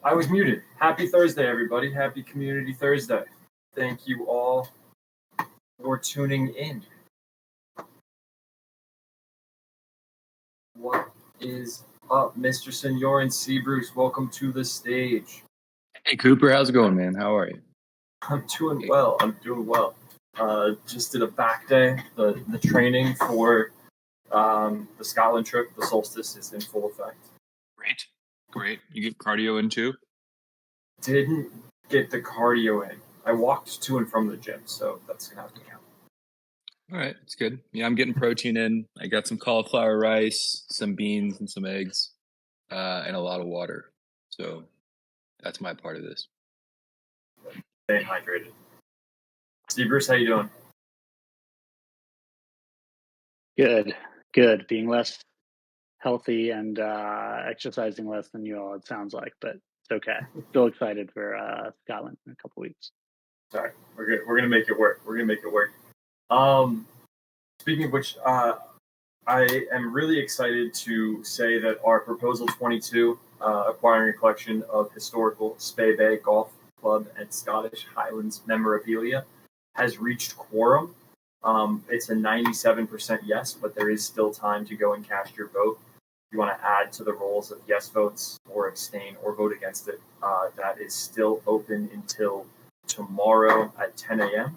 I was muted. Happy Thursday, everybody. Happy Community Thursday. Thank you all for tuning in. What is up, Mr. Senor and C. Bruce? Welcome to the stage. Hey, Cooper. How's it going, man? How are you? I'm doing well. Just did a back day. The training for the Scotland trip, the solstice, is in full effect. Great. You get cardio in too? Didn't get the cardio in. I walked to and from the gym, so that's gonna have to count. All right, it's good. Yeah, I'm getting protein in. I got some cauliflower rice, some beans, and some eggs, and a lot of water. So that's my part of this. Staying hydrated. Steve Bruce, how you doing? Good. Being less healthy and exercising less than you all, it sounds like, but it's okay. Still excited for Scotland in a couple weeks. All right, we're gonna make it work. Speaking of which, I am really excited to say that our Proposal 22, acquiring a collection of historical Spey Bay Golf Club and Scottish Highlands memorabilia, has reached quorum. It's a 97% yes, but there is still time to go and cast your vote. If you want to add to the rolls of yes votes or abstain or vote against it, that is still open until tomorrow at 10 a.m.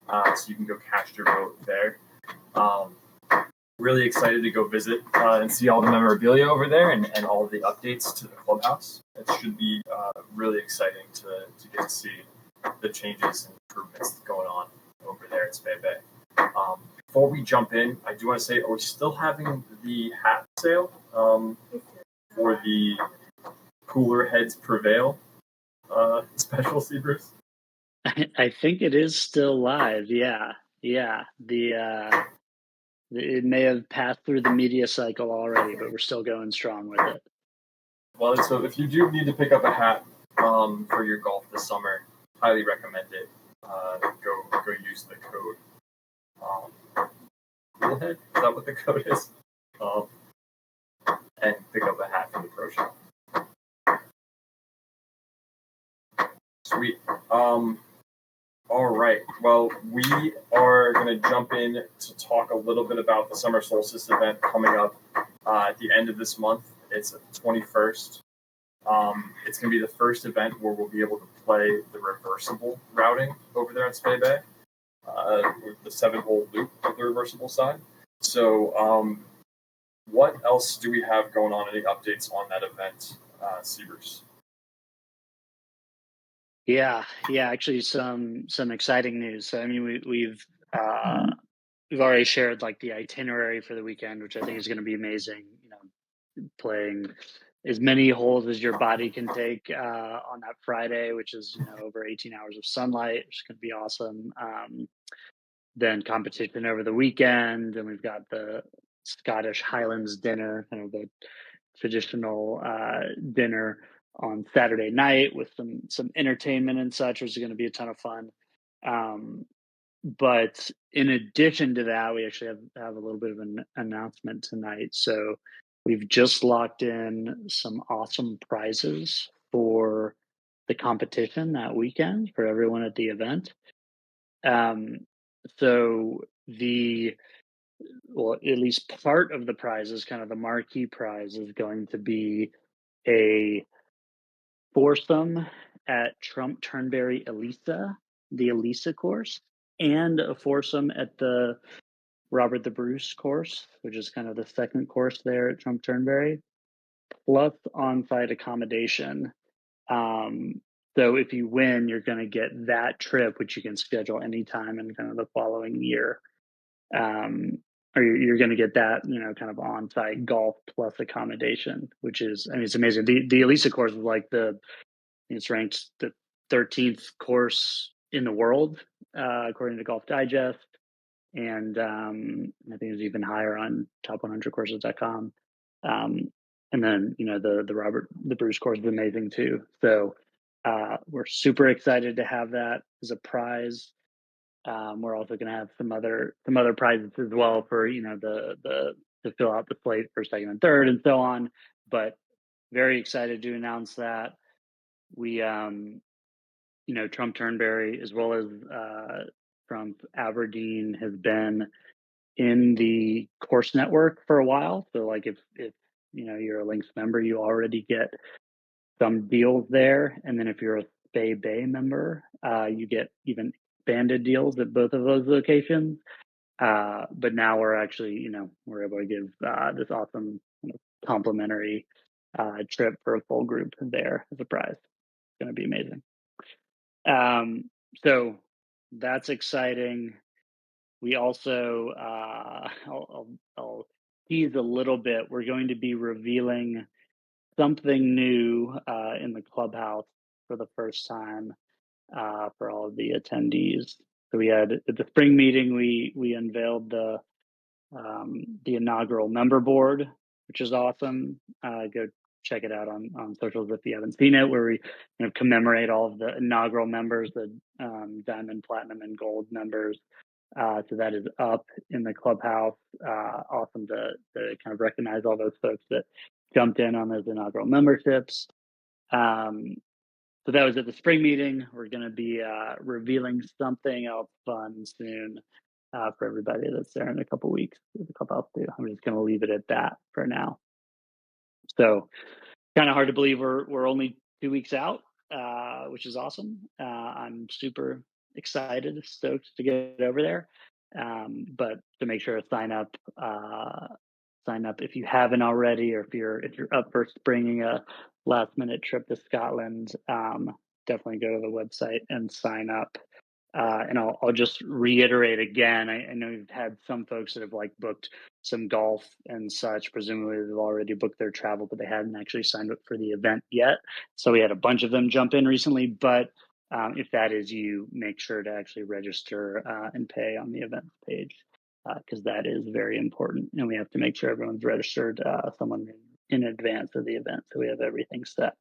So you can go cast your vote there. Really excited to go visit and see all the memorabilia over there and all the updates to the clubhouse. It should be really exciting to get to see the changes and improvements going on over there at Spey Bay. Before we jump in, I do want to say, are we still having the hat sale for the Cooler Heads Prevail special, Bruce? I think it is still live. Yeah. It may have passed through the media cycle already, but we're still going strong with it. Well, so if you do need to pick up a hat for your golf this summer, highly recommend it. Go use the code. Coolhead? Is that what the code is? And pick up a hat from the pro shop. Sweet. All right. Well, we are going to jump in to talk a little bit about the Summer Solstice event coming up at the end of this month. It's the 21st. It's going to be the first event where we'll be able to play the reversible routing over there at Spey Bay, with the 7-hole loop of the reversible side. So what else do we have going on? Any updates on that event, Seavers? Yeah. Actually, some exciting news. So, I mean, we've already shared like the itinerary for the weekend, which I think is going to be amazing. You know, playing as many holes as your body can take on that Friday, which is over 18 hours of sunlight, which is going to be awesome. Then competition over the weekend, and we've got the Scottish Highlands dinner, kind of the traditional dinner on Saturday night with some entertainment and such, which is going to be a ton of fun. But in addition to that, we actually have a little bit of an announcement tonight. So we've just locked in some awesome prizes for the competition that weekend for everyone at the event. So at least part of the prizes, kind of the marquee prize, is going to be a foursome at Trump Turnberry Elisa, the Elisa course, and a foursome at the Robert the Bruce course, which is kind of the second course there at Trump Turnberry, plus on-site accommodation. So if you win, you're going to get that trip, which you can schedule anytime in kind of the following year. Or you're going to get that, kind of on-site golf plus accommodation, which is, I mean, it's amazing. The Elisa course was like it's ranked the 13th course in the world, according to Golf Digest. And I think it's even higher on top100courses.com. And then, the Robert the Bruce course is amazing too. So we're super excited to have that as a prize. We're also going to have some other prizes as well for to fill out the slate for second and third and so on. But very excited to announce that. We, Trump Turnberry, as well as Trump Aberdeen, has been in the course network for a while. So like if you're a Links member, you already get some deals there. And then if you're a Bay member, you get even expanded deals at both of those locations. But now we're actually, we're able to give this awesome complimentary trip for a full group there as a prize. It's going to be amazing. So that's exciting. We also, I'll tease a little bit. We're going to be revealing something new in the clubhouse for the first time for all of the attendees. So we had at the spring meeting, we unveiled the inaugural member board, which is awesome. Go check it out on socials if you haven't seen it, where we commemorate all of the inaugural members, the diamond, platinum, and gold members. So that is up in the clubhouse. Awesome to kind of recognize all those folks that jumped in on those inaugural memberships. So that was at the spring meeting. We're going to be revealing something else fun soon for everybody that's there in a couple weeks. The clubhouse too. I'm just going to leave it at that for now. So kind of hard to believe we're only 2 weeks out, which is awesome. I'm super excited, stoked to get over there. But to make sure to sign up if you haven't already, or if you're up for springing a last minute trip to Scotland. Definitely go to the website and sign up. And I'll just reiterate again. I know you've had some folks that have booked some golf and such. Presumably they've already booked their travel, but they hadn't actually signed up for the event yet. So we had a bunch of them jump in recently. But if that is you, make sure to actually register and pay on the events page, because that is very important. And we have to make sure everyone's registered someone in advance of the event, so we have everything set.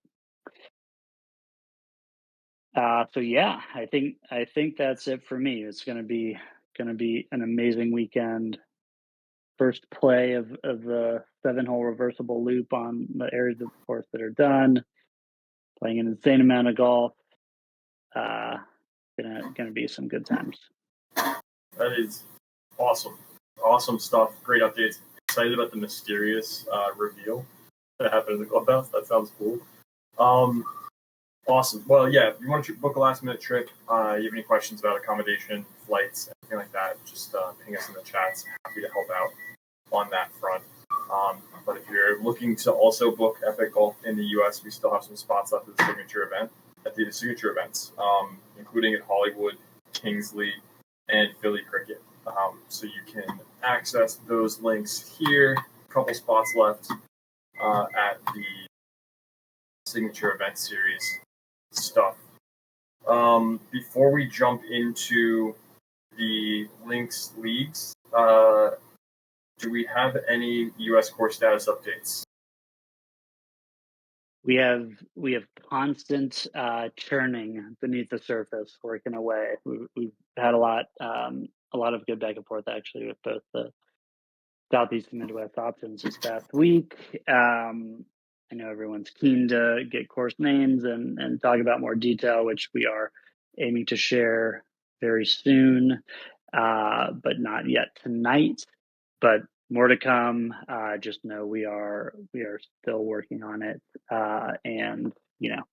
So yeah, I think that's it for me. It's gonna be an amazing weekend. First play of the 7-hole reversible loop on the areas of the course that are done. Playing an insane amount of golf. Gonna be some good times. That is awesome. Awesome stuff. Great updates. Excited about the mysterious reveal that happened in the clubhouse. That sounds cool. Awesome. Well, yeah, if you want to book a last minute trip, you have any questions about accommodation, flights, anything like that, just ping us in the chats. Happy to help out on that front. But if you're looking to also book Epic Golf in the US, we still have some spots left at the signature events, including at Hollywood, Kingsley, and Philly Cricket. So you can access those links here. A couple spots left at the signature event series stuff. Before we jump into the Links leagues, do we have any U.S. course status updates? We have constant churning beneath the surface, working away. We've had a lot of good back and forth actually with both the Southeast and Midwest options this past week. I know everyone's keen to get course names and talk about more detail, which we are aiming to share very soon, but not yet tonight. But more to come. Just know we are still working on it, and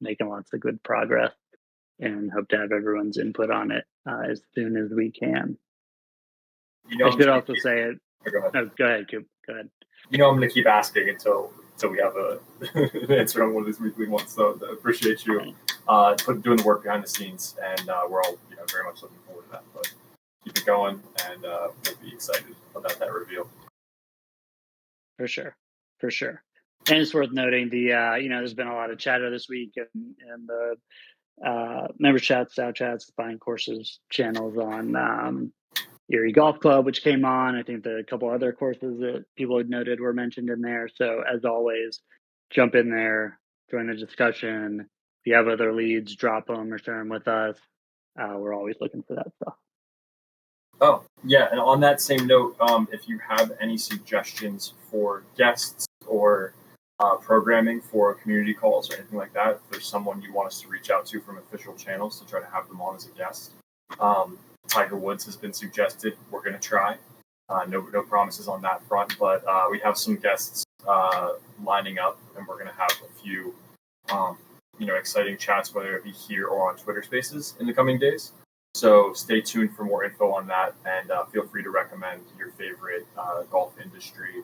making lots of good progress, and hope to have everyone's input on it as soon as we can. I should also say it. Go ahead, Coop. Go ahead. I'm going to keep asking until we have an answer on one of these weekly ones. So I appreciate you doing the work behind the scenes, and we're all very much looking forward to that. But keep it going, and we'll be excited about that reveal. For sure. And it's worth noting there's been a lot of chatter this week in the member chats, DAO chats, Buying Courses channels on Erie Golf Club, which came on. I think a couple other courses that people had noted were mentioned in there. So as always, jump in there, join the discussion. If you have other leads, drop them or share them with us. We're always looking for that stuff. Oh, yeah. And on that same note, if you have any suggestions for guests or programming for community calls or anything like that, if there's someone you want us to reach out to from official channels to try to have them on as a guest. Tiger Woods has been suggested. We're going to try. No promises on that front, but we have some guests lining up, and we're going to have a few exciting chats, whether it be here or on Twitter Spaces in the coming days. So stay tuned for more info on that, and feel free to recommend your favorite golf industry,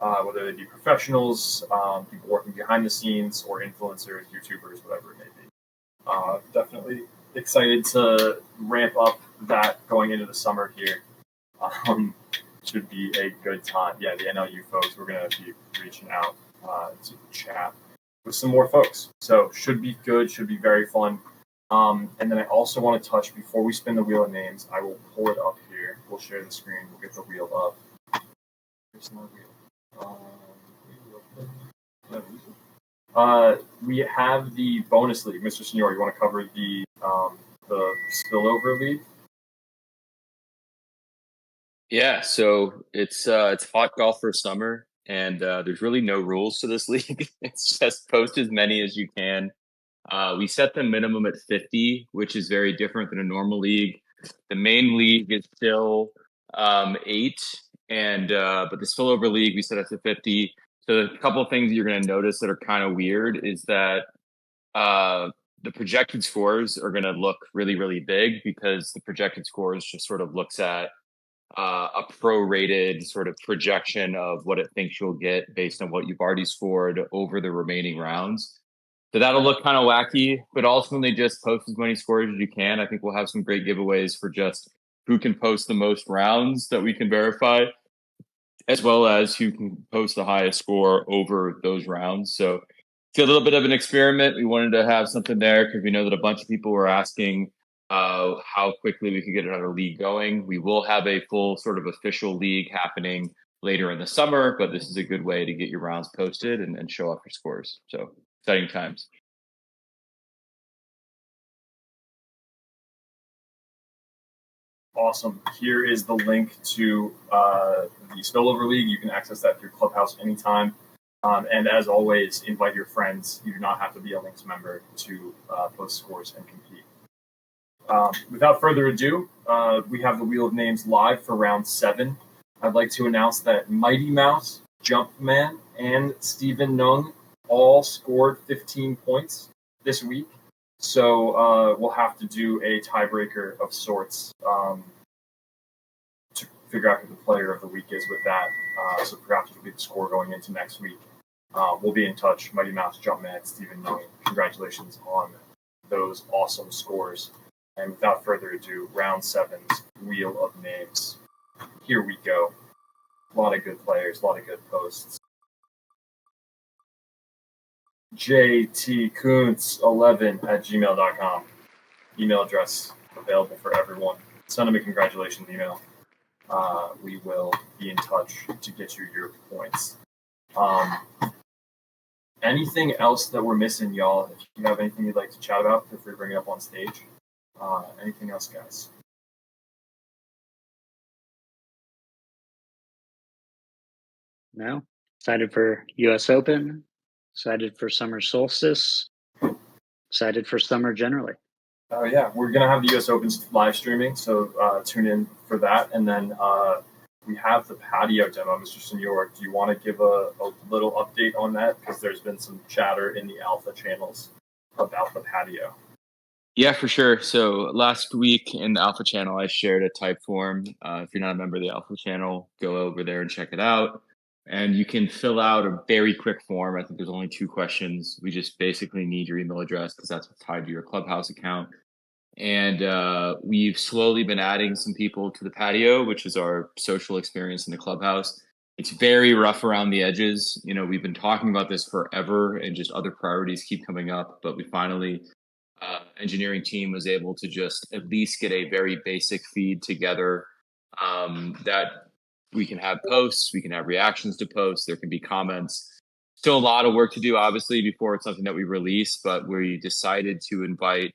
whether they be professionals, people working behind the scenes, or influencers, YouTubers, whatever it may be. Definitely excited to ramp up that going into the summer here. Should be a good time. Yeah, the NLU folks, we're going to be reaching out to chat with some more folks. So should be good, should be very fun. And then I also want to touch, before we spin the wheel of names, I will pull it up here. We'll share the screen. We'll get the wheel up. Here's my wheel. We have the bonus league. Mr. Senior, you want to cover the spillover league? Yeah, so it's hot golf for summer, and there's really no rules to this league. It's just post as many as you can. We set the minimum at 50, which is very different than a normal league. The main league is still 8, and but the spillover league we set up to 50. So a couple of things you're going to notice that are kind of weird is that the projected scores are going to look really, really big, because the projected scores just sort of looks at a prorated sort of projection of what it thinks you'll get based on what you've already scored over the remaining rounds. So that'll look kind of wacky, but ultimately just post as many scores as you can. I think we'll have some great giveaways for just who can post the most rounds that we can verify, as well as who can post the highest score over those rounds. So it's a little bit of an experiment. We wanted to have something there because we know that a bunch of people were asking how quickly we could get another league going. We will have a full sort of official league happening later in the summer, but this is a good way to get your rounds posted and show off your scores. So exciting times. Awesome. Here is the link to the Spillover League. You can access that through Clubhouse anytime. And as always, invite your friends. You do not have to be a Links member to post scores and compete. Without further ado, we have the Wheel of Names live for round 7. I'd like to announce that Mighty Mouse, Jumpman, and Stephen Nung all scored 15 points this week. So we'll have to do a tiebreaker of sorts to figure out who the player of the week is with that. So perhaps it'll be the score going into next week. We'll be in touch. Mighty Mouse, Jumpman, Stephen Nung. Congratulations on those awesome scores. And without further ado, round 7's Wheel of Names. Here we go. A lot of good players, a lot of good posts. jtkuntz11@gmail.com. Email address available for everyone. Send them a congratulations email. We will be in touch to get you your points. Anything else that we're missing, y'all? If you have anything you'd like to chat about, feel free to bring it up on stage. Anything else, guys? No. Excited for US Open. Excited for summer solstice. Excited for summer generally. Oh, yeah. We're going to have the US Open live streaming, so tune in for that. And then we have the patio demo. Mr. Senior, do you want to give a little update on that? Because there's been some chatter in the alpha channels about the patio. Yeah, for sure. So last week in the alpha channel, I shared a type form. If you're not a member of the alpha channel, go over there and check it out. And you can fill out a very quick form. I think there's only 2 questions. We just basically need your email address because that's what's tied to your Clubhouse account. And we've slowly been adding some people to the patio, which is our social experience in the Clubhouse. It's very rough around the edges. You know, we've been talking about this forever and just other priorities keep coming up, but we finally engineering team was able to just at least get a very basic feed together that we can have posts, we can have reactions to posts, there can be comments. Still a lot of work to do, obviously, before it's something that we release, but we decided to invite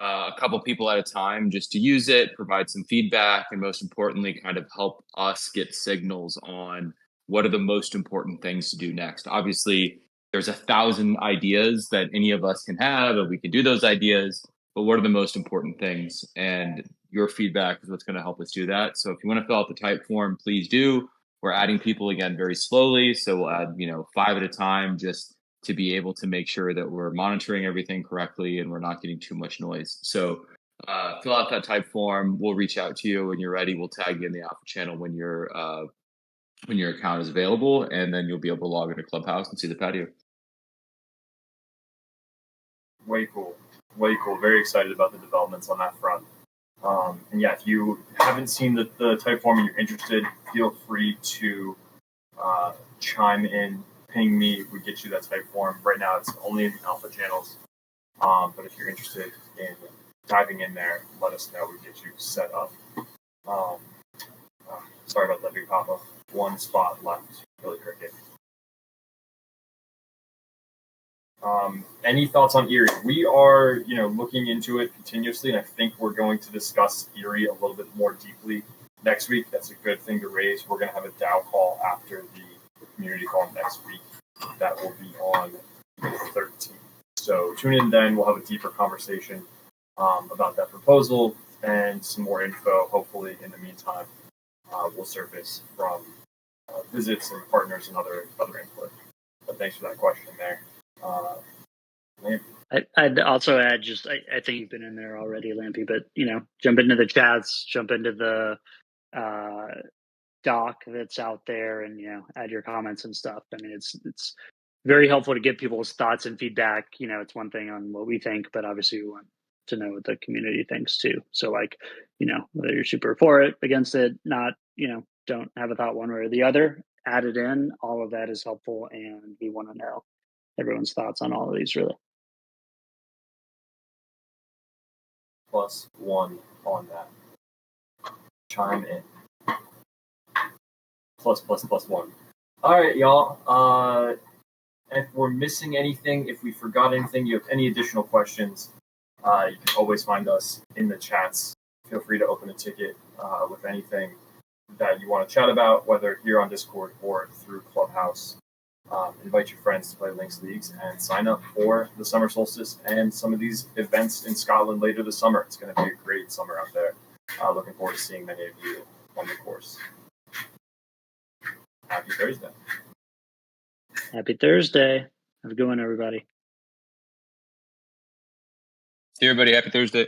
a couple people at a time just to use it, provide some feedback, and most importantly, kind of help us get signals on what are the most important things to do next. Obviously, there's 1,000 ideas that any of us can have, and we can do those ideas, but what are the most important things? And your feedback is what's going to help us do that. So if you want to fill out the type form, please do. We're adding people again very slowly, so we'll add 5 at a time, just to be able to make sure that we're monitoring everything correctly and we're not getting too much noise. So fill out that type form. We'll reach out to you when you're ready. We'll tag you in the alpha channel when your account is available, and then you'll be able to log into Clubhouse and see the patio. Way cool. Very excited about the developments on that front. And yeah, if you haven't seen the type form and you're interested, feel free to chime in, ping me. We get you that type form. Right now, it's only in alpha channels. But if you're interested in diving in there, let us know. We get you set up. Sorry about that, Big Papa. One spot left. Really cricket. Any thoughts on Erie? We are, looking into it continuously, and I think we're going to discuss Erie a little bit more deeply next week. That's a good thing to raise. We're going to have a DAO call after the community call next week. That will be on the 13th. So tune in then. We'll have a deeper conversation about that proposal and some more info. Hopefully, in the meantime, will surface from visits and partners and other input. But thanks for that question there. I'd also add I think you've been in there already, Lampy, but jump into the chats, jump into the doc that's out there, and add your comments and stuff. I mean, it's very helpful to get people's thoughts and feedback. It's one thing on what we think, but obviously we want to know what the community thinks too. So whether you're super for it, against it, not, don't have a thought one way or the other, add it in. All of that is helpful, and we want to know everyone's thoughts on all of these, really. +1 on that. Chime in. +1. All right, y'all. If we're missing anything, if we forgot anything, you have any additional questions, you can always find us in the chats. Feel free to open a ticket with anything that you want to chat about, whether here on Discord or through Clubhouse. Invite your friends to play Links Leagues and sign up for the summer solstice and some of these events in Scotland later this summer. It's going to be a great summer out there. Looking forward to seeing many of you on the course. Happy Thursday. Happy Thursday. Have a good one, everybody. See you, everybody. Happy Thursday.